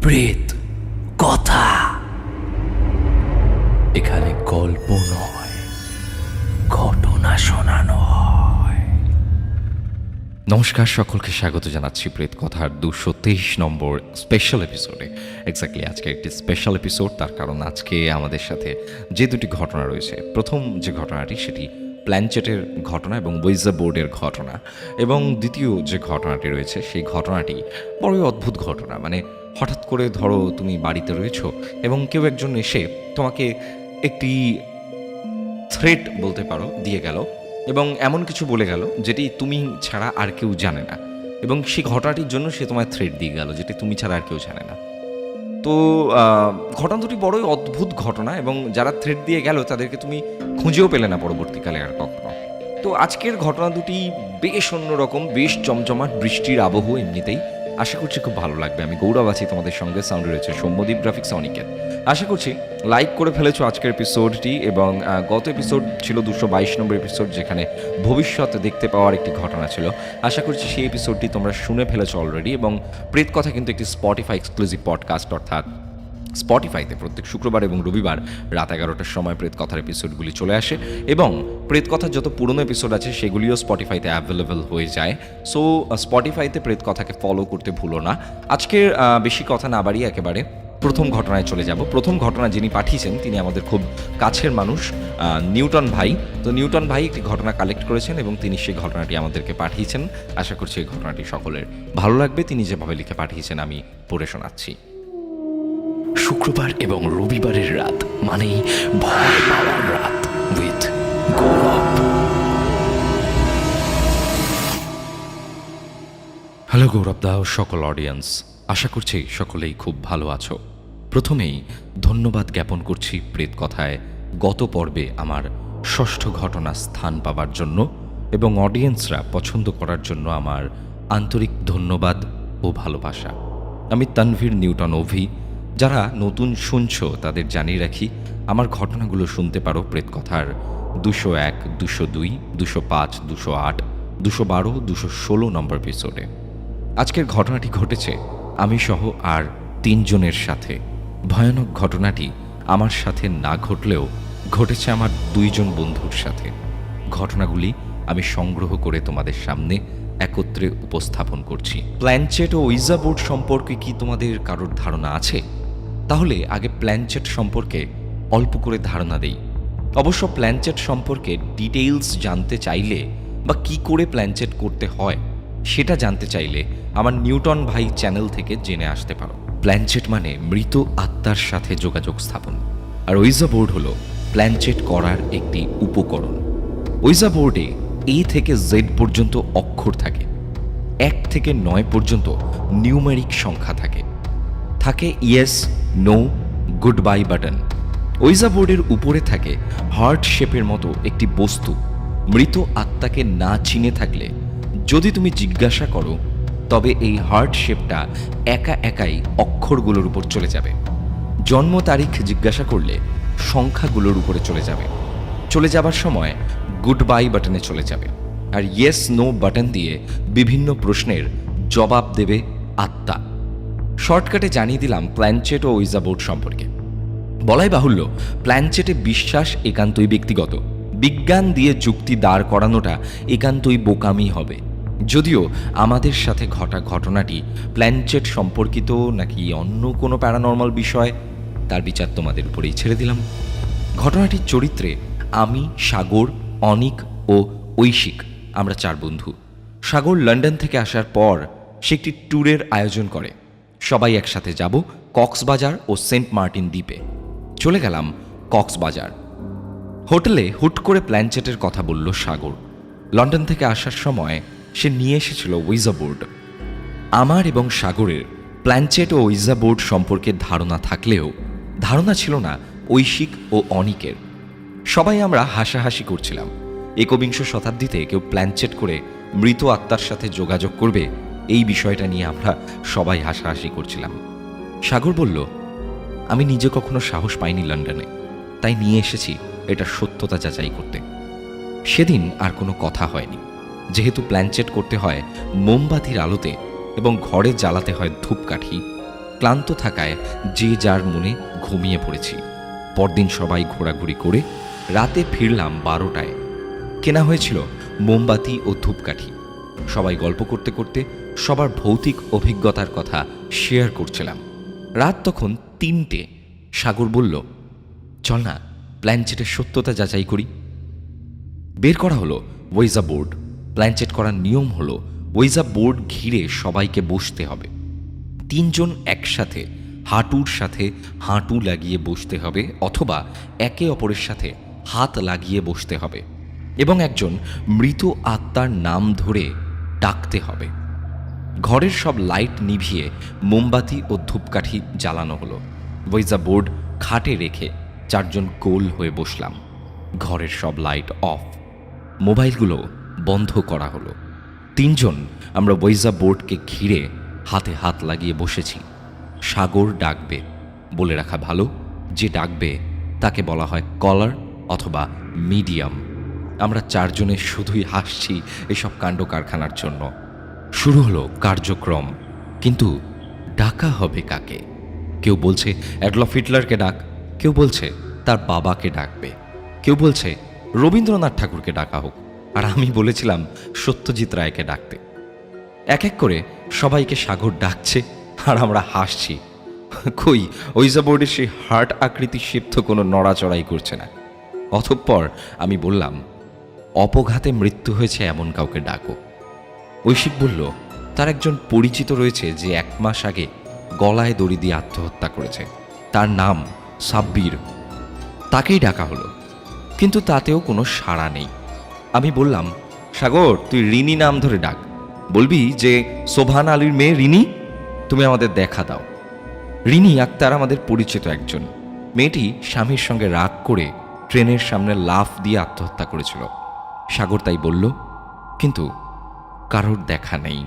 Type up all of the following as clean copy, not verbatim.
প্রেত কথা। এখানে গল্প নয়, ঘটনা শোনানো হয়। নমস্কার, সকলকে স্বাগত জানাচ্ছি প্রেত কথার 223 নম্বর স্পেশাল এপিসোডে। এক্স্যাক্টলি আজকে একটি স্পেশাল এপিসোড, তার কারণ আজকে আমাদের সাথে যে দুটি ঘটনা রয়েছে, প্রথম যে ঘটনাটি সেটি প্ল্যানচেটের ঘটনা এবং ওয়েজা বোর্ডের ঘটনা, এবং দ্বিতীয় যে ঘটনাটি রয়েছে সেই ঘটনাটি বড়ই অদ্ভুত ঘটনা। মানে হঠাৎ করে ধরো তুমি বাড়িতে রয়েছো এবং কেউ একজন এসে তোমাকে একটি থ্রেট বলতে পারো দিয়ে গেল, এবং এমন কিছু বলে গেল যেটি তুমি ছাড়া আর কেউ জানে না, এবং সেই ঘটনাটির জন্য সে তোমায় থ্রেট দিয়ে গেল যেটি তুমি ছাড়া আর কেউ জানে না। তো ঘটনা দুটি বড়ই অদ্ভুত ঘটনা, এবং যারা থ্রেট দিয়ে গেল তাদেরকে তুমি খুঁজেও পেলে না পরবর্তীকালে আর কখনো। তো আজকের ঘটনা দুটি বেশ অন্যরকম, বেশ জমজমাট, বৃষ্টির আবহ এমনিতেই। আশা করছি খুব ভালো লাগবে। আমি গৌরব আছি তোমাদের সঙ্গে, সাউন্ডে রয়েছে সৌম্যদীপ গ্রাফিক্স অনিকেত। আশা করছি লাইক করে ফেলেছো আজকের এপিসোডটি, এবং গত এপিসোড ছিল 222 নম্বর এপিসোড, যেখানে ভবিষ্যৎ দেখতে পাওয়ার একটি ঘটনা ছিল। আশা করছি সেই এপিসোডটি তোমরা শুনে ফেলেছো অলরেডি। এবং প্রেত কথা কিন্তু একটি স্পটিফাই এক্সক্লুসিভ পডকাস্ট, অর্থাৎ স্পটিফাইতে প্রত্যেক শুক্রবার এবং রবিবার রাত 11টার সময় প্রেত কথার এপিসোডগুলি চলে আসে, এবং প্রেত কথার যত পুরনো এপিসোড আছে সেগুলিও স্পটিফাইতে অ্যাভেলেবেল হয়ে যায়। সো স্পটিফাইতে প্রেত কথাকে ফলো করতে ভুলো না। আজকের বেশি কথা না বাড়িয়ে একেবারে প্রথম ঘটনায় চলে যাব। প্রথম ঘটনা যিনি পাঠিয়েছেন তিনি আমাদের খুব কাছের মানুষ, নিউটন ভাই। তো নিউটন ভাই একটি ঘটনা কালেক্ট করেছেন এবং তিনি সেই ঘটনাটি আমাদেরকে পাঠিয়েছেন। আশা করছি এই ঘটনাটি সকলের ভালো লাগবে। তিনি যেভাবে লিখে পাঠিয়েছেন আমি পড়ে শোনাচ্ছি। শুক্রবার এবং রবিবারের রাত মানেই ভয় পাওয়ার রাত উইথ গৌরব। হ্যালো গৌরব দা ও সকল অডিয়েন্স, আশা করছি সকলেই খুব ভালো আছো। প্রথমেই ধন্যবাদ জ্ঞাপন করছি প্রেত কথায় গত পর্বে আমার ষষ্ঠ ঘটনা স্থান পাওয়ার জন্য, এবং অডিয়েন্সরা পছন্দ করার জন্য আমার আন্তরিক ধন্যবাদ ও ভালোবাসা। আমি তানভীর নিউটন অভি। যারা নতুন শুনছো তাদের জানিয়ে রাখি, আমার ঘটনাগুলো শুনতে পারো প্রেত কথার 201, 202, 205, 208, 212, 216 নম্বর এপিসোডে। আজকের ঘটনাটি ঘটেছে আমি সহ আর 3 জনের সাথে। ভয়ানক ঘটনাটি আমার সাথে না ঘটলেও ঘটেছে আমার 2 জন বন্ধুর সাথে। ঘটনাগুলি আমি সংগ্রহ করে তোমাদের সামনে একত্রে উপস্থাপন করছি। প্ল্যানচেট ও ওয়েজা বোর্ড সম্পর্কে কি তোমাদের কারোর ধারণা আছে? তাহলে আগে প্ল্যানচেট সম্পর্কে অল্প করে ধারণা দেই। অবশ্য প্ল্যানচেট সম্পর্কে ডিটেইলস জানতে চাইলে বা কি করে প্ল্যানচেট করতে হয় সেটা জানতে চাইলে আমার নিউটন ভাই চ্যানেল থেকে জেনে আসতে পারো। প্ল্যানচেট মানে মৃত আত্মার সাথে যোগাযোগ স্থাপন, আর ওয়েজা বোর্ড হলো প্ল্যানচেট করার একটি উপকরণ। ওয়েজা বোর্ডে A থেকে Z পর্যন্ত অক্ষর থাকে, 1 থেকে 9 পর্যন্ত নিউমেরিক সংখ্যা থাকে, থাকে yes, no, good bye button. Ouija বোর্ডের উপরে থাকে হার্ট শেপের মতো একটি বস্তু। মৃত আত্মাকে না চিনে থাকলে যদি তুমি জিজ্ঞাসা করো তবে এই হার্ট শেপটা একা একাই অক্ষরগুলোর উপর চলে যাবে। জন্ম তারিখ জিজ্ঞাসা করলে সংখ্যাগুলোর উপরে চলে যাবে। চলে যাবার সময় গুড বাই বাটনে চলে যাবে, আর ইয়েস নো বাটন দিয়ে বিভিন্ন প্রশ্নের জবাব দেবে আত্মা। শর্টকাটে জানিয়ে দিলাম প্ল্যানচেট ও ওয়েজা বোর্ড সম্পর্কে। বলাই বাহুল্য, প্ল্যানচেটে বিশ্বাস একান্তই ব্যক্তিগত। বিজ্ঞান দিয়ে যুক্তি দাঁড় করানোটা একান্তই বোকামি হবে। যদিও আমাদের সাথে ঘটা ঘটনাটি প্ল্যানচেট সম্পর্কিত নাকি অন্য কোনো প্যারানর্মাল বিষয় তার বিচার তোমাদের উপরেই ছেড়ে দিলাম। ঘটনাটির চরিত্রে আমি, সাগর, অনিক ও ঐশিক, আমরা 4 বন্ধু। সাগর লন্ডন থেকে আসার পর সে একটি ট্যুরের আয়োজন করে। সবাই একসাথে যাব কক্সবাজার ও সেন্ট মার্টিন দ্বীপে। চলে গেলাম কক্সবাজার। হোটেলে হুট করে প্ল্যানচেটের কথা বলল সাগর। লন্ডন থেকে আসার সময় সে নিয়ে এসেছিল ওয়েজা বোর্ড। আমার এবং সাগরের প্ল্যানচেট ও ওয়েজা বোর্ড সম্পর্কে ধারণা থাকলেও ধারণা ছিল না ঐশিক ও অনিকের। সবাই আমরা হাসাহাসি করছিলাম। 21 শতাব্দীতে কেউ প্ল্যানচেট করে মৃত আত্মার সাথে যোগাযোগ করবে, এই বিষয়টা নিয়ে আমরা সবাই হাসাহাসি করছিলাম। সাগর বলল, আমি নিজে কখনো সাহস পাইনি লন্ডনে, তাই নিয়ে এসেছি এটা সত্যতা যাচাই করতে। সেদিন আর কোনো কথা হয়নি, যেহেতু প্ল্যানচেট করতে হয় মোমবাতির আলোতে এবং ঘরে জ্বালাতে হয় ধূপকাঠি। ক্লান্ত থাকায় যে যার মনে ঘুমিয়ে পড়েছি। পরদিন সবাই ঘোরাঘুরি করে রাতে ফিরলাম 12টায়। কেনা হয়েছিল মোমবাতি ও ধূপকাঠি। সবাই গল্প করতে করতে সবার ভৌতিক অভিজ্ঞতার কথা শেয়ার করছিলাম। রাত তখন 3টে। সাগর বলল, চল না প্ল্যানচেটের সত্যতা যাচাই করি। বের করা হলো ওয়েজা বোর্ড। প্ল্যানচেট করার নিয়ম হলো ওয়েজা বোর্ড ঘিরে সবাইকে বসতে হবে। 3 জন একসাথে হাঁটুর সাথে হাঁটু লাগিয়ে বসতে হবে, অথবা একে অপরের সাথে হাত লাগিয়ে বসতে হবে, এবং একজন মৃত আত্মার নাম ধরে ডাকতে হবে। ঘরের সব লাইট নিভিয়ে মোমবাতি ও ধূপকাঠি জ্বালানো হলো। ওয়েজা বোর্ড খাটে রেখে 4 জন গোল হয়ে বসলাম। ঘরের সব লাইট অফ, মোবাইলগুলো বন্ধ করা হলো। 3 জন আমরা ওয়েজা বোর্ডকে ঘিরে হাতে হাত লাগিয়ে বসেছি। সাগর ডাকবে। বলে রাখা ভালো, যে ডাকবে তাকে বলা হয় কলার অথবা মিডিয়াম। আমরা 4 জনে শুধুই হাসছি এসব কাণ্ড কারখানার জন্য। শুরু হলো কার্যক্রম, কিন্তু ডাকা হবে কাকে? কেউ বলছে অ্যাডলফ হিটলারকে ডাক, কেউ বলছে তার বাবাকে ডাকবে, কেউ বলছে রবীন্দ্রনাথ ঠাকুরকে ডাকা হোক, আর আমি বলেছিলাম সত্যজিৎ রায়কে ডাকতে। এক এক করে সবাইকে সাগর ডাকছে আর আমরা হাসছি। কই ওইজা বোর্ডের সেই হার্ট আকৃতি শিব তো কোনো নড়াচড়াই করছে না। অতঃপর আমি বললাম, অপঘাতে মৃত্যু হয়েছে এমন কাউকে ডাকো। ঐশিক বলল, তার একজন পরিচিত রয়েছে যে 1 মাস আগে গলায় দড়ি দিয়ে আত্মহত্যা করেছে, তার নাম সাব্বির, তাকেই ডাকা হলো। কিন্তু তাতেও কোনো সাড়া নেই। আমি বললাম, সাগর তুই রিনি নাম ধরে ডাক, বলবি যে সোভান আলীর মেয়ে রিনি, তুমি আমাদের দেখা দাও। রিনি আক্তার আমাদের পরিচিত একজন। মেয়েটি স্বামীর সঙ্গে রাগ করে ট্রেনের সামনে লাফ দিয়ে আত্মহত্যা করেছিল। সাগর তাই বলল, কিন্তু কারোর দেখা নেই।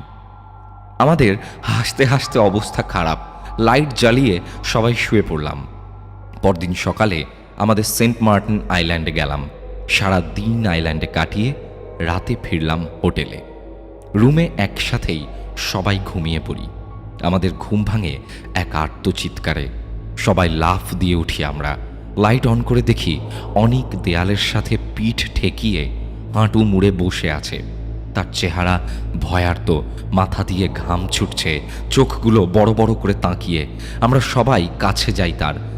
আমাদের হাসতে হাসতে অবস্থা খারাপ। লাইট জ্বালিয়ে সবাই শুয়ে পড়লাম। পরদিন সকালে আমাদের সেন্ট মার্টিন আইল্যান্ডে গেলাম। সারা দিন আইল্যান্ডে কাটিয়ে রাতে ফিরলাম হোটেলে। রুমে একসাথেই সবাই ঘুমিয়ে পড়ি। আমাদের ঘুম ভাঙে এক আর্তচিৎকারে। সবাই লাফ দিয়ে উঠি আমরা। লাইট অন করে দেখি অনেক দেয়ালের সাথে পিঠ ঠেকিয়ে হাঁটু মুড়ে বসে আছে। তার চেহারা ভয়ার্ত, মাথা দিয়ে ঘাম ছুটছে, চোখগুলো বড় বড় করে তাকিয়ে। আমরা সবাই কাছে যাই,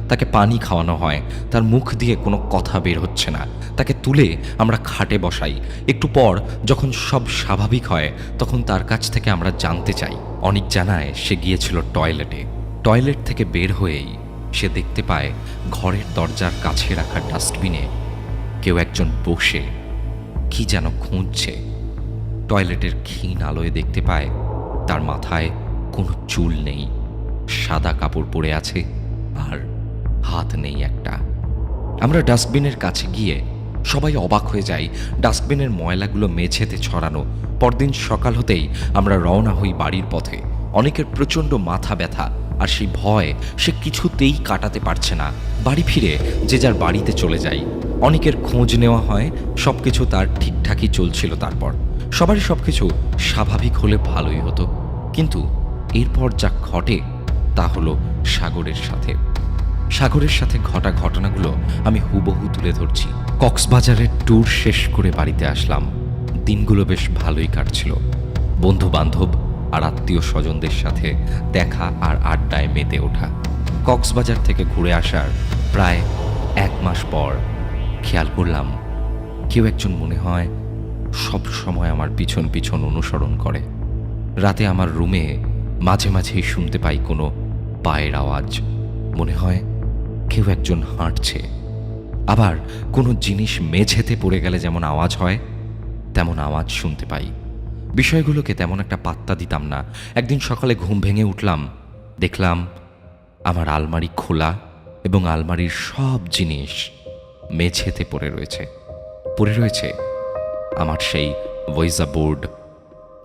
তাকে পানি খাওয়ানো হয়। তার মুখ দিয়ে কোনো কথা বের হচ্ছে না। তাকে তুলে আমরা খাটে বসাই। একটু পর যখন সব স্বাভাবিক হয়, তখন তার কাছ থেকে আমরা জানতে চাই। অনেক জানায় সে গিয়েছিল টয়লেটে। টয়লেট থেকে বের হয়েই সে দেখতে পায় ঘরের দরজার কাছে রাখা ডাস্টবিনে কেউ একজন বসে কি যেন খুঁজছে। টয়লেটের ক্ষীণ আলোয় দেখতে পায় তার মাথায় কোনো চুল নেই, সাদা কাপড় পরে আছে আর হাত নেই একটা। আমরা ডাস্টবিনের কাছে গিয়ে সবাই অবাক হয়ে যাই। ডাস্টবিনের ময়লাগুলো মেঝেতে ছড়ানো। পরদিন সকাল হতেই আমরা রওনা হই বাড়ির পথে। অনেকের প্রচণ্ড মাথা ব্যথা, আর সেই ভয় সে কিছুতেই কাটাতে পারছে না। বাড়ি ফিরে যে যার বাড়িতে চলে যাই। অনেকের খোঁজ নেওয়া হয়, সব কিছু তার ঠিকঠাকই চলছিল। তারপর সবারই সব কিছু স্বাভাবিক হলে ভালোই হতো, কিন্তু এরপর যা ঘটে তা হলো সাগরের সাথে। সাগরের সাথে ঘটা ঘটনাগুলো আমি হুবহু তুলে ধরছি। কক্সবাজারের ট্যুর শেষ করে বাড়িতে আসলাম। দিনগুলো বেশ ভালোই কাটছিল। বন্ধু বান্ধব আর আত্মীয় স্বজনদের সাথে দেখা আর আড্ডায় মেতে ওঠা। কক্সবাজার থেকে ঘুরে আসার প্রায় 1 মাস পর খেয়াল করলাম কেউ একজন মনে হয় সব সময় আমার পিছন পিছন অনুসরণ করে। রাতে আমার রুমে মাঝে মাঝেই শুনতে পাই কোনো পায়ের আওয়াজ। মনে হয় কেউ একজন হাঁটছে। আবার কোনো জিনিস মেঝেতে পড়ে গেলে যেমন আওয়াজ হয়, তেমন আওয়াজ শুনতে পাই। বিষয়গুলোকে তেমন একটা পাত্তা দিতাম না। একদিন সকালে ঘুম ভেঙে উঠলাম, দেখলাম আমার আলমারি খোলা এবং আলমারির সব জিনিস মেঝেতে পড়ে রয়েছে আমার সেই ওয়েজা বোর্ড।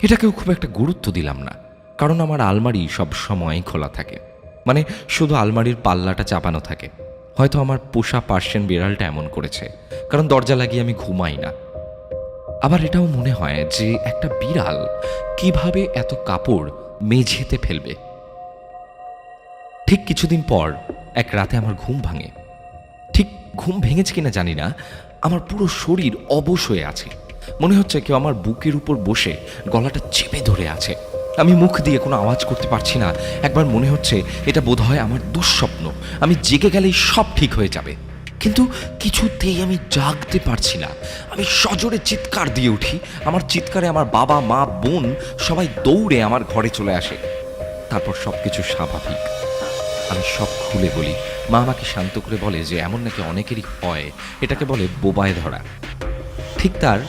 এটাকেও খুব একটা গুরুত্ব দিলাম না, কারণ আমার আলমারি সব সময় খোলা থাকে। মানে শুধু আলমারির পাল্লাটা চাপানো থাকে। হয়তো আমার পোষা পার্সিয়ান বিড়ালটা এমন করেছে, কারণ দরজা লাগিয়ে আমি ঘুমাই না। আবার এটাও মনে হয় যে একটা বিড়াল কিভাবে এত কাপড় মেঝেতে ফেলবে। ঠিক কিছুদিন পর এক রাতে আমার ঘুম ভাঙে। ঠিক ঘুম ভেঙেছে কিনা জানি না, আমার পুরো শরীর অবশ হয়ে আছে। মনে হচ্ছে কেউ আমার বুকের উপর বসে গলাটা চেপে ধরে আছে। আমি মুখ দিয়ে কোনো আওয়াজ করতে পারছি না। একবার মনে হচ্ছে এটা বোধহয় আমার দুঃস্বপ্ন, আমি জেগে গেলেই সব ঠিক হয়ে যাবে। কিন্তু কিছুতেই আমি জাগতে পারছি না। আমি সজোরে চিৎকার দিয়ে উঠি। আমার চিৎকারে আমার বাবা, মা, বোন সবাই দৌড়ে আমার ঘরে চলে আসে। তারপর সব কিছু স্বাভাবিক। আমি সব খুলে বলি। মা আমাকে শান্ত করে বলে যে এমন নাকি অনেকেরই হয়, এটাকে বলে বোবায় ধরা। ঠিক তার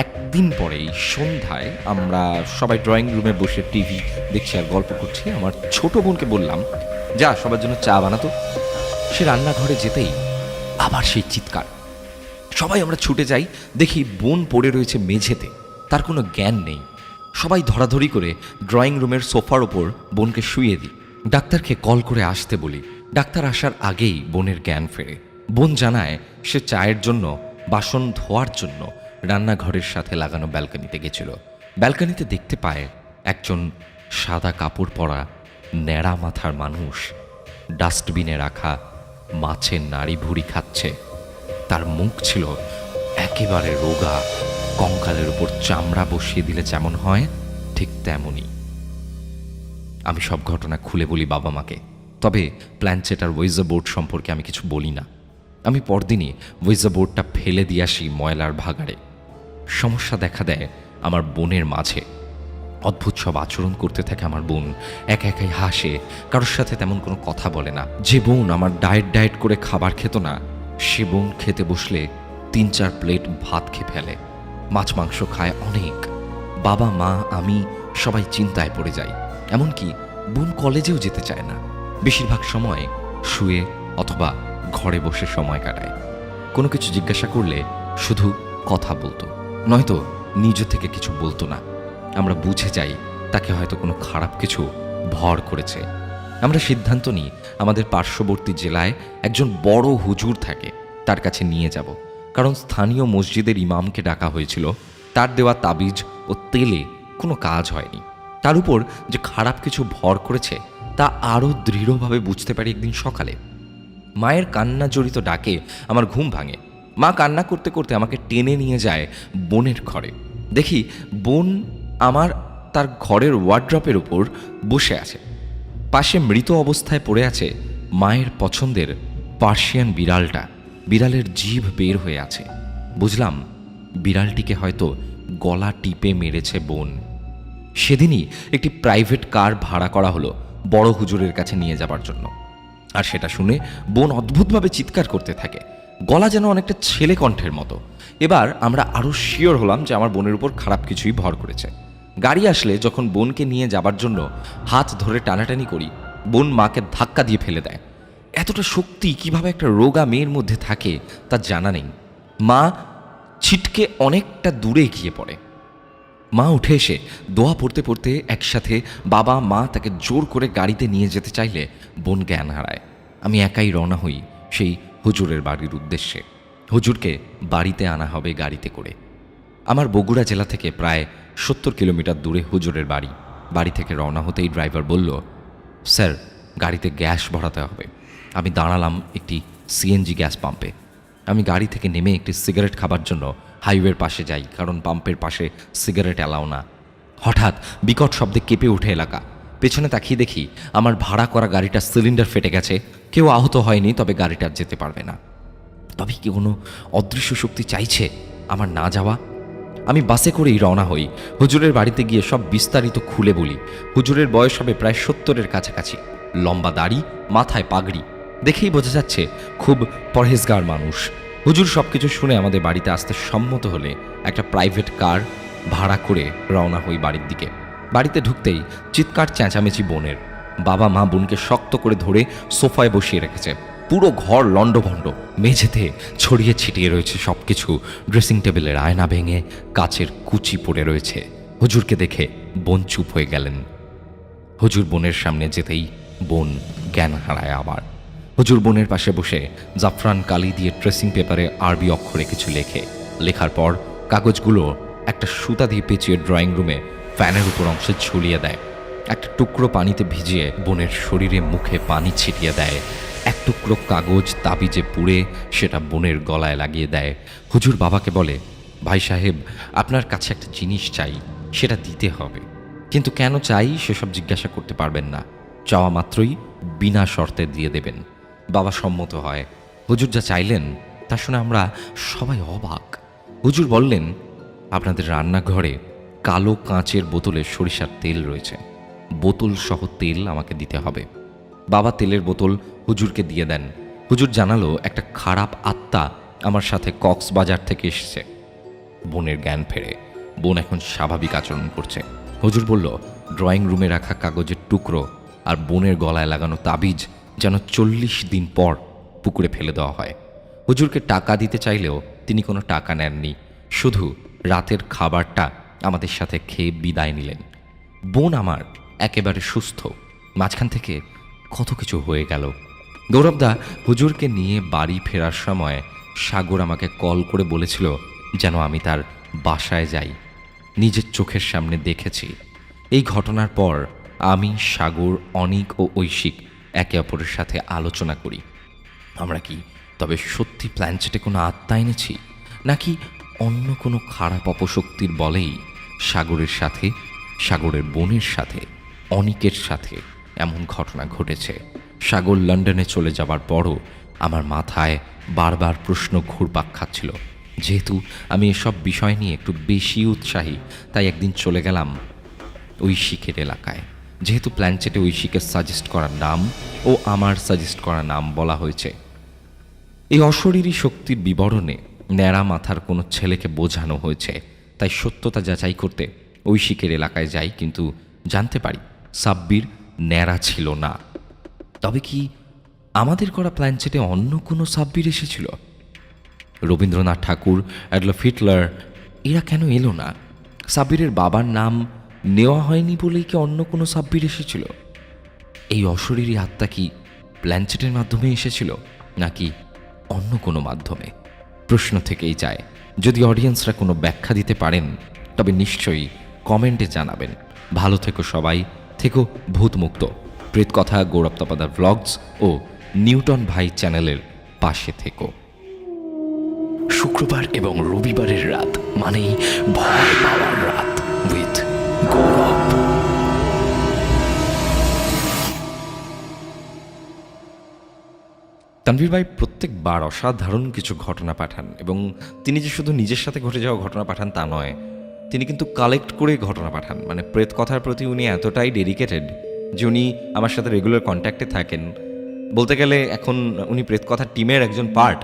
একদিন পরেই সন্ধ্যায় আমরা সবাই ড্রয়িং রুমে বসে টিভি দেখছি আর গল্প করছি। আমার ছোট বোনকে বললাম, যা সবার জন্য চা বানাতো। সে রান্নাঘরে যেতেই আবার সেই চিৎকার। সবাই আমরা ছুটে যাই, দেখি বোন পড়ে রয়েছে মেঝেতে, তার কোনো জ্ঞান নেই। সবাই ধরাধরি করে ড্রয়িং রুমের সোফার ওপর বোনকে শুইয়ে দিই। ডাক্তারকে কল করে আসতে বলি। ডাক্তার আসার আগেই বোনের জ্ঞান ফেরে। বোন জানায় সে চায়ের জন্য, বাসন ধোয়ার জন্য রান্নাঘরের সাথে লাগানো ব্যালকনিতে গেছিল। ব্যালকনিতে দেখতে পায় একজন সাদা কাপড় পরা ন্যাড়া মাথার মানুষ ডাস্টবিনে রাখা মাছের নাড়ি ভুড়ি খাচ্ছে। তার মুখ ছিল একেবারে রোগা, কঙ্কালের উপর চামড়া বসিয়ে দিলে যেমন হয় ঠিক তেমনই। আমি সব ঘটনা খুলে বলি বাবা মাকে, তবে প্ল্যানচেট আর ওয়েজার বোর্ড সম্পর্কে আমি কিছু বলি না। আমি পরদিনই ওয়েজার বোর্ডটা ফেলে দিয়ে আসি ময়লার ভাগাড়ে। সমস্যা দেখা দেয় আমার বোনের মাঝে। অদ্ভুত সব আচরণ করতে থাকে আমার বোন। একা একাই হাসে, কারোর সাথে তেমন কোনো কথা বলে না। যে বোন আমার ডায়েট করে খাবার খেত না, সে বোন খেতে বসলে 3-4 প্লেট ভাত খেয়ে ফেলে। মাছ মাংস খায় অনেক। বাবা, মা, আমি সবাই চিন্তায় পড়ে যাই। এমনকি বোন কলেজেও যেতে চায় না। বেশিরভাগ সময় শুয়ে অথবা ঘরে বসে সময় কাটায়। কোনো কিছু জিজ্ঞাসা করলে শুধু কথা বলতো, নয়তো নিজ থেকে কিছু বলতো না। আমরা বুঝে যাই তাকে হয়তো কোনো খারাপ কিছু ভর করেছে। আমরা সিদ্ধান্ত নিই আমাদের পার্শ্ববর্তী জেলায় একজন বড় হুজুর থাকে, তার কাছে নিয়ে যাব। কারণ স্থানীয় মসজিদের ইমামকে ডাকা হয়েছিল। তার দেওয়া তাবিজ ও তেলে কোনো কাজ হয়নি। তার উপর যে খারাপ কিছু ভর করেছে তা আরও দৃঢ়ভাবে বুঝতে পারি একদিন সকালে। মায়ের কান্না জড়িত ডাকে আমার ঘুম ভাঙে। মা কান্না করতে করতে আমাকে টেনে নিয়ে যায় বোনের ঘরে। দেখি বোন আমার তার ঘরের ওয়ার্ড্রপের উপর বসে আছে। পাশে মৃত অবস্থায় পড়ে আছে মায়ের পছন্দের পার্সিয়ান বিড়ালটা। বিড়ালের জিভ বের হয়ে আছে। বুঝলাম বিড়ালটিকে হয়তো গলা টিপে মেরেছে বোন। সেদিনই একটি প্রাইভেট কার ভাড়া করা হলো বড় হুজুরের কাছে নিয়ে যাবার জন্য। আর সেটা শুনে বোন অদ্ভুতভাবে চিৎকার করতে থাকে, গলা যেন অনেকটা ছেলে কণ্ঠের মতো। এবার আমরা আরও শিওর হলাম যে আমার বোনের উপর খারাপ কিছুই ভর করেছে। গাড়ি আসলে যখন বোনকে নিয়ে যাবার জন্য হাত ধরে টানাটানি করি, বোন মাকে ধাক্কা দিয়ে ফেলে দেয়। এতটা শক্তি কিভাবে একটা রোগা মেয়ের মধ্যে থাকে তা জানা নেই। মা ছিটকে অনেকটা দূরে গিয়ে পড়ে। মা উঠে এসে দোয়া পড়তে পড়তে একসাথে বাবা, মা তাকে জোর করে গাড়িতে নিয়ে যেতে চাইলে বোন জ্ঞান হারায়। আমি একাই রওনা হই সেই হুজুরের বাড়ির উদ্দেশ্যে। হুজুরকে বাড়িতে আনা হবে গাড়িতে করে। আমার বগুড়া জেলা থেকে প্রায় 70 কিলোমিটার দূরে হুজুরের বাড়ি। বাড়ি থেকে রওনা হতেই ড্রাইভার বলল, স্যার গাড়িতে গ্যাস ভরাতে হবে। আমি দাঁড়ালাম একটি সিএনজি গ্যাস পাম্পে। আমি গাড়ি থেকে নেমে একটি সিগারেট খাবার জন্য হাইওয়ের পাশে যাই, কারণ পাম্পের পাশে সিগারেট অ্যালাও না। হঠাৎ বিকট শব্দে কেঁপে ওঠে এলাকা। পেছনে তাকিয়ে দেখি আমার ভাড়া করা গাড়িটার সিলিন্ডার ফেটে গেছে। কেউ আহত হয়নি, তবে গাড়িটা যেতে পারবে না। তবে কি কোনো অদৃশ্য শক্তি চাইছে আমার না যাওয়া? আমি বাসে করেই রওনা হই। হুজুরের বাড়িতে গিয়ে সব বিস্তারিত খুলে বলি। হুজুরের বয়স হবে প্রায় 70-এর কাছাকাছি। লম্বা দাড়ি, মাথায় পাগড়ি, দেখেই বোঝা যাচ্ছে খুব পরহেজগার মানুষ। হুজুর সবকিছু শুনে আমাদের বাড়িতে আসতে সম্মত হলে একটা প্রাইভেট কার ভাড়া করে রওনা হই বাড়ির দিকে। বাড়িতে ঢুকতেই চিৎকার চেঁচামেচি বোনের। বাবা, মা বোনকে শক্ত করে ধরে সোফায় বসিয়ে রেখেছে। পুরো ঘর লণ্ডভণ্ড, মেঝেতে ছড়িয়ে ছিটিয়ে রয়েছে সব কিছু। ড্রেসিং টেবিলের আয়না ভেঙে কাচের কুচি পড়ে রয়েছে। হুজুরকে দেখে বোন চুপ হয়ে গেলেন। হুজুর বোনের সামনে যেতেই বোন জ্ঞান হারায় আবার। হুজুর বোনের পাশে বসে জাফরান কালি দিয়ে ট্রেসিং পেপারে আরবি অক্ষরে কিছু লেখে। লেখার পর কাগজগুলো একটা সুতা দিয়ে পেঁচিয়ে ড্রয়িং রুমে ফ্যানের উপর অংশে ঝুলিয়ে দেয়। একটা টুকরো পানিতে ভিজিয়ে বোনের শরীরে মুখে পানি ছিটিয়ে দেয়, এক টুকরো কাগজ তাবিজে পুড়ে সেটা বোনের গলায় লাগিয়ে দেয়। হুজুর বাবাকে বলে, ভাই সাহেব, আপনার কাছে একটা জিনিস চাই, সেটা দিতে হবে, কিন্তু কেন চাই সেসব জিজ্ঞাসা করতে পারবেন না, চাওয়া মাত্রই বিনা শর্তে দিয়ে দেবেন। বাবা সম্মত হয়। হুজুর যা চাইলেন তা শুনে আমরা সবাই অবাক। হুজুর বললেন, আপনাদের রান্নাঘরে কালো কাঁচের বোতলে সরিষার তেল রয়েছে, বোতল সহ তেল আমাকে দিতে হবে। বাবা তেলের বোতল হুজুরকে দিয়ে দেন। হুজুর জানালো, একটা খারাপ আত্মা আমার সাথে কক্সবাজার থেকে এসেছে। বোনের জ্ঞান ফেরে, বোন এখন স্বাভাবিক আচরণ করছে। হুজুর বলল, ড্রয়িং রুমে রাখা কাগজের টুকরো আর বোনের গলায় লাগানো তাবিজ যেন 40 দিন পর পুকুরে ফেলে দেওয়া হয়। হুজুরকে টাকা দিতে চাইলেও তিনি কোনো টাকা নেননি, শুধু রাতের খাবারটা আমাদের সাথে খেয়ে বিদায় নিলেন। বোন আমার একেবারে সুস্থ। মাঝখান থেকে কত কিছু হয়ে গেল। গৌরবদা হুজুরকে নিয়ে বাড়ি ফেরার সময় সাগর আমাকে কল করে বলেছিল যেন আমি তার বাসায় যাই। নিজের চোখের সামনে দেখেছি। এই ঘটনার পর আমি, সাগর, অনিক ও ঐশিক একে অপরের সাথে আলোচনা করি, আমরা কি তবে সত্যি প্ল্যানচেটে কোনো আত্মা এনেছি, নাকি অন্য কোনো খারাপ অপশক্তির বলেই সাগরের সাথে, সাগরের বোনের সাথে, অনিকের সাথে এমন ঘটনা ঘটেছে। সাগর লন্ডনে চলে যাবার পরও আমার মাথায় বারবার প্রশ্ন ঘুরপাক খাচ্ছিল। যেহেতু আমি এসব বিষয় নিয়ে একটু বেশি উৎসাহী, তাই একদিন চলে গেলাম ঐশিকের এলাকায়। যেহেতু প্ল্যানচেটে ঐশিকের সাজেস্ট করা নাম ও আমার সাজেস্ট করা নাম বলা হয়েছে, এই অশরীরী শক্তির বিবরণে ন্যাড়া মাথার কোনো ছেলেকে বোঝানো হয়েছে, তাই সত্যতা যাচাই করতে ঐশিকের এলাকায় যাই, কিন্তু জানতে পারি সাব্বির ন্যাড়া ছিল না। তবে কি আমাদের করা প্ল্যানচেটে অন্য কোনো সাব্বির এসেছিল? রবীন্দ্রনাথ ঠাকুর, অ্যাডলফ হিটলার এরা কেন এলো না? সাব্বিরের বাবার নাম নেওয়া হয়নি বলেই কি অন্য কোনো সাব্বির এসেছিল? এই অশরীরী আত্মা কি প্ল্যানচেটের মাধ্যমে এসেছিল, নাকি অন্য কোনো মাধ্যমে? প্রশ্ন থেকেই যায়। যদি অডিয়েন্সরা কোনো ব্যাখ্যা দিতে পারেন তবে নিশ্চয়ই কমেন্টে জানাবেন। ভালো থেকো সবাই, থেকো ভূতমুক্ত। প্রেতকথা, গৌরব তপাদার ভ্লগস ও নিউটন ভাই চ্যানেলের পাশে থেকো। শুক্রবার এবং রবিবারের রাত মানেই ভয় পাওয়ার রাত উইথ গৌরব। তানভীর ভাই প্রত্যেকবার অসাধারণ কিছু ঘটনা পাঠান, এবং তিনি যে শুধু নিজের সাথে ঘটে যাওয়া ঘটনা পাঠান তা নয়, তিনি কিন্তু কালেক্ট করে ঘটনা পাঠান। মানে প্রেত কথার প্রতি উনি এতটাই ডেডিকেটেড যে উনি আমার সাথে রেগুলার কন্ট্যাক্টে থাকেন। বলতে গেলে এখন উনি প্রেত কথার টিমের একজন পার্ট,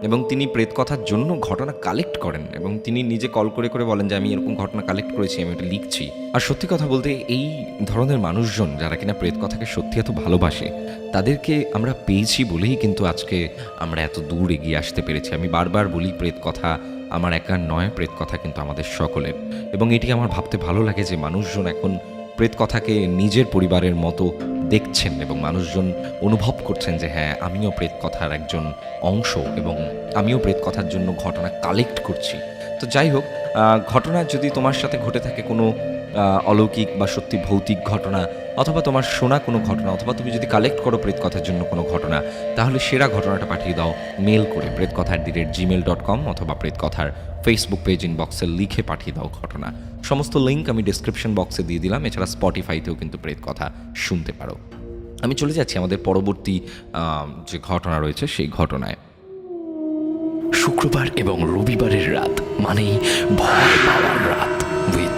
এবং তিনি প্রেত কথার জন্য ঘটনা কালেক্ট করেন, এবং তিনি নিজে কল করে করে বলেন যে আমি এরকম ঘটনা কালেক্ট করেছি, আমি এটা লিখছি। আর সত্যি কথা বলতে এই ধরনের মানুষজন যারা কিনা প্রেত কথাকে সত্যি এত ভালোবাসে, তাদেরকে আমরা পেয়েছি বলেই কিন্তু আজকে আমরা এত দূর এগিয়ে আসতে পেরেছি। আমি বারবার বলি, প্রেত কথা আমার একার নয়, প্রেত কথা কিন্তু আমাদের সকলের। এবং এটি আমার ভাবতে ভালো লাগে যে মানুষজন এখন প্রেত কথাকে নিজের পরিবারের মতো দেখছেন, এবং মানুষজন অনুভব করছেন যে হ্যাঁ, আমিও প্রেত কথার একজন অংশ, এবং আমিও প্রেত কথার জন্য ঘটনা কালেক্ট করছি। তো যাই হোক, ঘটনা যদি তোমার সাথে ঘটে থাকে কোনো অলৌকিক বা সত্যি ভৌতিক ঘটনা, অথবা তোমার শোনা কোনো ঘটনা, অথবা তুমি যদি কালেক্ট করো প্রেত কথার জন্য কোনো ঘটনা, তাহলে সেরা ঘটনাটা পাঠিয়ে দাও মেল করে pretkotha@gmail.com, অথবা প্রেত কথার ফেসবুক পেজ ইনবক্সে লিখে পাঠিয়ে দাও ঘটনা। সমস্ত লিঙ্ক আমি ডিসক্রিপশন বক্সে দিয়ে দিলাম। এছাড়া স্পটিফাইতেও কিন্তু প্রেত কথা শুনতে পারো। আমি চলে যাচ্ছি আমাদের পরবর্তী যে ঘটনা রয়েছে সেই ঘটনায়। শুক্রবার এবং রবিবারের রাত মানেই ভয় পাওয়ার রাত উইথ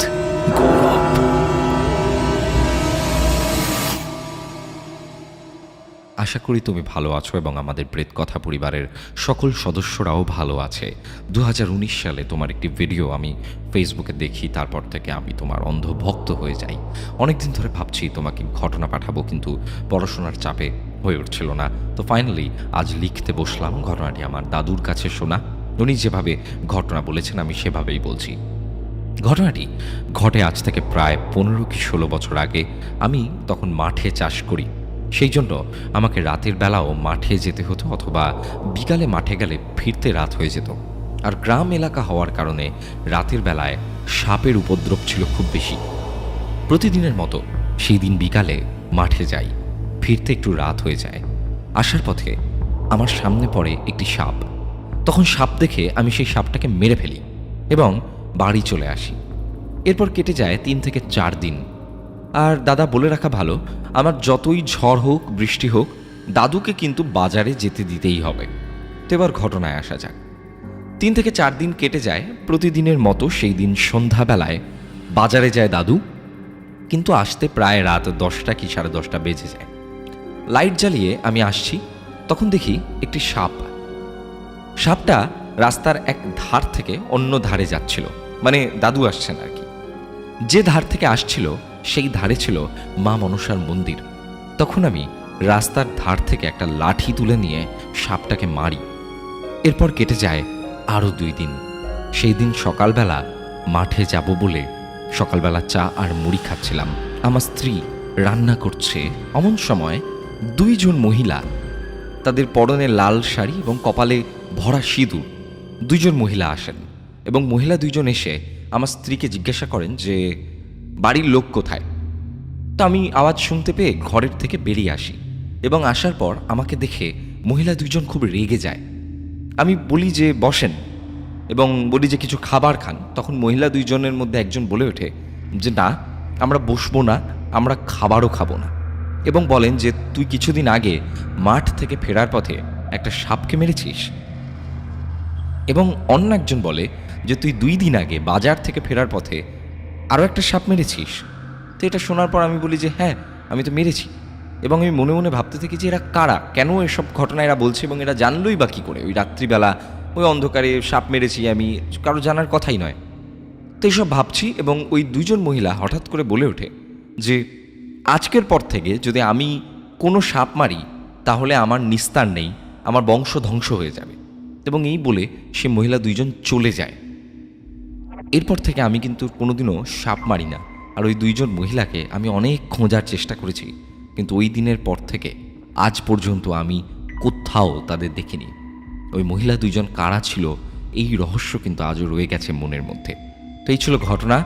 গৌরব। আশা করি তুমি ভালো আছো এবং আমাদের প্রেত কথা পরিবারের সকল সদস্যরাও ভালো আছে। 2019 সালে তোমার একটি ভিডিও আমি ফেসবুকে দেখি, তারপর থেকে আমি তোমার অন্ধ ভক্ত হয়ে যাই। অনেকদিন ধরে ভাবছি তোমাকে ঘটনা পাঠাবো, কিন্তু পড়াশোনার চাপে হয়ে উঠছিল না। তো ফাইনালি আজ লিখতে বসলাম। ঘটনাটি আমার দাদুর কাছে শোনা। উনি যেভাবে ঘটনা বলেছেন আমি সেভাবেই বলছি। ঘটনাটি ঘটে আজ থেকে প্রায় 15 কি 16 বছর আগে। আমি তখন মাঠে চাষ করি, সেই জন্য আমাকে রাতের বেলাও মাঠে যেতে হতো, অথবা বিকালে মাঠে গেলে ফিরতে রাত হয়ে যেত। আর গ্রাম এলাকা হওয়ার কারণে রাতের বেলায় সাপের উপদ্রব ছিল খুব বেশি। প্রতিদিনের মতো সেই দিন বিকালে মাঠে যাই, ফিরতে একটু রাত হয়ে যায়। আসার পথে আমার সামনে পড়ে একটি সাপ। তখন সাপ দেখে আমি সেই সাপটাকে মেরে ফেলি এবং বাড়ি চলে আসি। এরপর কেটে যায় 3 থেকে 4 দিন। আর দাদা বলে রাখা ভালো, আমার যতই ঝড় হোক বৃষ্টি হোক, দাদুকে কিন্তু বাজারে যেতে দিতেই হবে। তো এবার ঘটনায় আসা যাক। 3 থেকে 4 দিন কেটে যায়। প্রতিদিনের মতো সেই দিন সন্ধ্যাবেলায় বাজারে যায় দাদু, কিন্তু আসতে প্রায় রাত 10টা কি 10:30 বেজে যায়। লাইট জ্বালিয়ে আমি আসছি, তখন দেখি একটি সাপ। সাপটা রাস্তার এক ধার থেকে অন্য ধারে যাচ্ছিল, মানে দাদু আসছেন আর কি। যে ধার থেকে আসছিল সেই ধারে ছিল মা মনসার মন্দির। তখন আমি রাস্তার ধার থেকে একটা লাঠি তুলে নিয়ে সাপটাকে মারি। এরপর কেটে যায় আরও 2 দিন। সেই দিন সকালবেলা মাঠে যাব বলে সকালবেলা চা আর মুড়ি খাচ্ছিলাম। আমার স্ত্রী রান্না করছে, এমন সময় 2 জন মহিলা, তাদের পরনে লাল শাড়ি এবং কপালে ভরা সিঁদুর, 2 জন মহিলা আসেন এবং মহিলা 2 জন এসে আমার স্ত্রীকে জিজ্ঞাসা করেন যে বাড়ির লোক কোথায়। তো আমি আওয়াজ শুনতে পেয়ে ঘরের থেকে বেরিয়ে আসি এবং আসার পর আমাকে দেখে মহিলা 2 জন খুব রেগে যায়। আমি বলি যে বসেন এবং বলি যে কিছু খাবার খান। তখন মহিলা 2 জনের মধ্যে একজন বলে ওঠে যে না, আমরা বসবো না, আমরা খাবারও খাবো না, এবং বলেন যে তুই কিছুদিন আগে মাঠ থেকে ফেরার পথে একটা সাপকে মেরেছিস। এবং অন্য একজন বলে যে তুই 2 দিন আগে বাজার থেকে ফেরার পথে আরও একটা সাপ মেরেছিস। তো এটা শোনার পর আমি বলি যে হ্যাঁ, আমি তো মেরেছি। এবং আমি মনে মনে ভাবতে থাকি যে এরা কারা, কেন এসব ঘটনা এরা বলছে, এবং এরা জানলই বা কী করে ওই রাত্রিবেলা ওই অন্ধকারে সাপ মেরেছি আমি, কারো জানার কথাই নয়। তো এইসব ভাবছি এবং ওই 2 জন মহিলা হঠাৎ করে বলে ওঠে যে আজকের পর থেকে যদি আমি কোনো সাপ মারি তাহলে আমার নিস্তার নেই, আমার বংশ ধ্বংস হয়ে যাবে। এবং এই বলে সে মহিলা 2 জন চলে যায়। এরপর থেকে আমি কিন্তু কোনোদিনও সাপ মারি না। আর ওই 2 জন মহিলাকে আমি অনেক খোঁজার চেষ্টা করেছি, কিন্তু ওই দিনের পর থেকে আজ পর্যন্ত আমি কোথাও তাদের দেখিনি। ওই মহিলা 2 জন কারা ছিল এই রহস্য কিন্তু আজও রয়ে গেছে মনের মধ্যে। তো এই ছিল ঘটনা।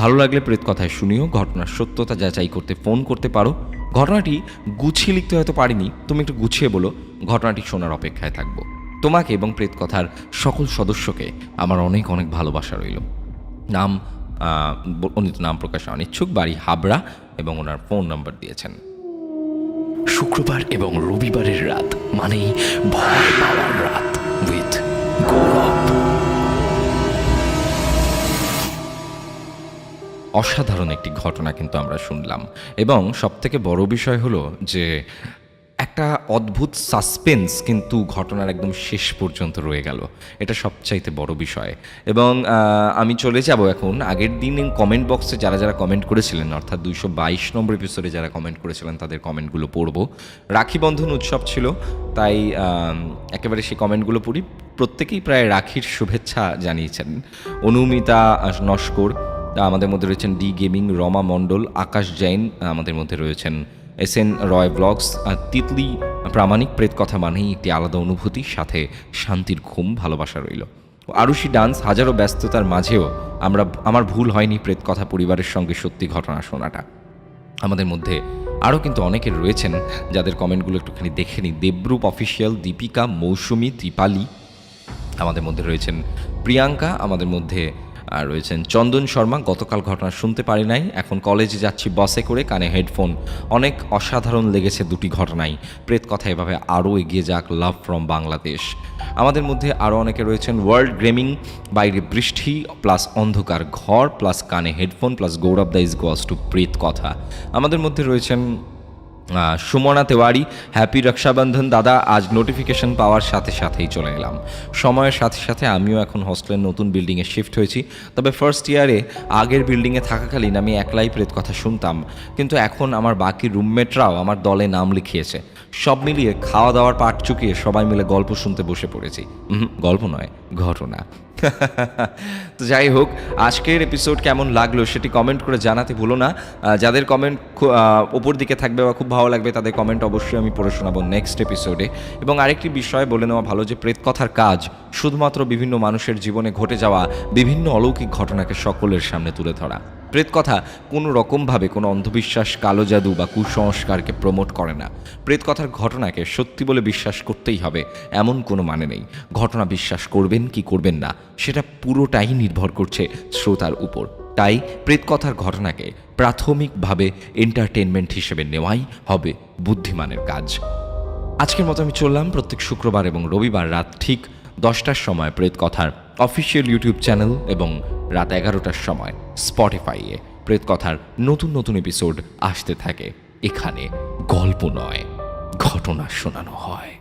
ভালো লাগলে প্রেত কথায় শুনিও। ঘটনার সত্যতা যাচাই করতে ফোন করতে পারো। ঘটনাটি গুছিয়ে লিখতে হয়তো পারিনি, তুমি একটু গুছিয়ে বলো, ঘটনাটি শোনার অপেক্ষায় থাকবো। তোমাকে এবং প্রেত কথার সকল সদস্যকে আমার অনেক অনেক ভালোবাসা রইল। নাম উনি তো নাম প্রকাশে অনিচ্ছুক, বাড়ি হাবড়া, এবং ওনার ফোন নাম্বার দিয়েছেন। শুক্রবার এবং রবিবারের রাত মানেই ভয় পাওয়ার রাত উইথ গৌরব। অসাধারণ একটি ঘটনা কিন্তু আমরা শুনলাম, এবং সবথেকে বড় বিষয় হলো যে একটা অদ্ভুত সাসপেন্স কিন্তু ঘটনার একদম শেষ পর্যন্ত রয়ে গেল। এটা সবচাইতে বড় বিষয়। এবং আমি চলে যাব এখন আগের দিন কমেন্ট বক্সে যারা যারা কমেন্ট করেছিলেন, অর্থাৎ 222 নম্বর এপিসোডে যারা কমেন্ট করেছিলেন তাদের কমেন্টগুলো পড়ব। রাখি বন্ধন উৎসব ছিল, তাই একেবারে সেই কমেন্টগুলো পড়ি। প্রত্যেকেই প্রায় রাখির শুভেচ্ছা জানিয়েছেন। অনুমিতা নস্কর, আমাদের মধ্যে রয়েছেন ডি গেমিং, রমা মণ্ডল, আকাশ জৈন, আমাদের মধ্যে রয়েছেন SN রয় ব্লগস, তিতলি প্রামাণিক। প্রেত কথা মানেই একটি আলাদা অনুভূতি, সাথে শান্তির ঘুম, ভালোবাসা রইল। আরুষি ডান্স, হাজারো ব্যস্ততার মাঝেও আমার ভুল হয়নি প্রেত কথা পরিবারের সঙ্গে সত্যি ঘটনা শোনাটা। আমাদের মধ্যে আরও কিন্তু অনেকে রয়েছেন যাদের কমেন্টগুলো একটুখানি দেখে নিই। দেবরূপ অফিসিয়াল, দীপিকা, মৌসুমি, ত্রিপালি, আমাদের মধ্যে রয়েছেন প্রিয়াঙ্কা, আমাদের মধ্যে রয়েছেন চন্দন শর্মা। গতকাল ঘটনা শুনতে পারি নাই, এখন কলেজে যাচ্ছি বাসে করে, কানে হেডফোন। অনেক অসাধারণ লেগেছে 2টি ঘটনাই। প্রেত কথা এভাবে আরও এগিয়ে যাক, লাভ ফ্রম বাংলাদেশ। আমাদের মধ্যে আরও অনেকে রয়েছেন ওয়ার্ল্ড গেমিং, বাইরে বৃষ্টি প্লাস অন্ধকার ঘর প্লাস কানে headphone plus Gaurav da is goes to প্রেত কথা। আমাদের মধ্যে রয়েছেন সুমনা তেওয়ারি, হ্যাপি রক্ষাবন্ধন দাদা। আজ নোটিফিকেশন পাওয়ার সাথে সাথেই চলে এলাম। সময়ের সাথে সাথে আমিও এখন হস্টেলের নতুন বিল্ডিংয়ে শিফট হয়েছি। তবে ফার্স্ট ইয়ারে আগের বিল্ডিংয়ে থাকাকালীন আমি একলাই প্রেত কথা শুনতাম, কিন্তু এখন আমার বাকি রুমমেটরাও আমার দলে নাম লিখিয়েছে। সব মিলিয়ে খাওয়া দাওয়ার পাট চুকিয়ে সবাই মিলে গল্প শুনতে বসে পড়েছি। গল্প নয়, ঘটনা। তো যাই হোক, আজকের এপিসোড কেমন লাগলো সেটি কমেন্ট করে জানাতে ভুলো না। যাদের কমেন্ট ওপর দিকে থাকবে বা খুব ভালো লাগবে তাদের কমেন্ট অবশ্যই আমি পড়ে শোনাবো নেক্সট এপিসোডে। এবং আরেকটি বিষয় বলে নেওয়া ভালো যে প্রেত কথার কাজ শুধুমাত্র বিভিন্ন মানুষের জীবনে ঘটে যাওয়া বিভিন্ন অলৌকিক ঘটনাকে সকলের সামনে তুলে ধরা। প্রেতকথা কোনো রকমভাবে কোনো অন্ধবিশ্বাস, কালো জাদু বা কুসংস্কারকে প্রমোট করে না। প্রেতকথার ঘটনাকে সত্যি বলে বিশ্বাস করতেই হবে এমন কোনো মানে নেই। ঘটনা বিশ্বাস করবেন কি করবেন না সেটা পুরোটাই নির্ভর করছে শ্রোতার উপর। তাই প্রেতকথার ঘটনাকে প্রাথমিকভাবে এন্টারটেনমেন্ট হিসেবে নেওয়াই হবে বুদ্ধিমানের কাজ। আজকের মতো আমি চললাম। প্রত্যেক শুক্রবার এবং রবিবার রাত ঠিক 10টার সময় প্রেতকথার অফিসিয়াল ইউটিউব চ্যানেল এবং রাত 11টার সময় স্পটিফাইয়ে প্রেতকথার নতুন নতুন এপিসোড আসতে থাকে। এখানে গল্প নয়, ঘটনা শোনানো হয়।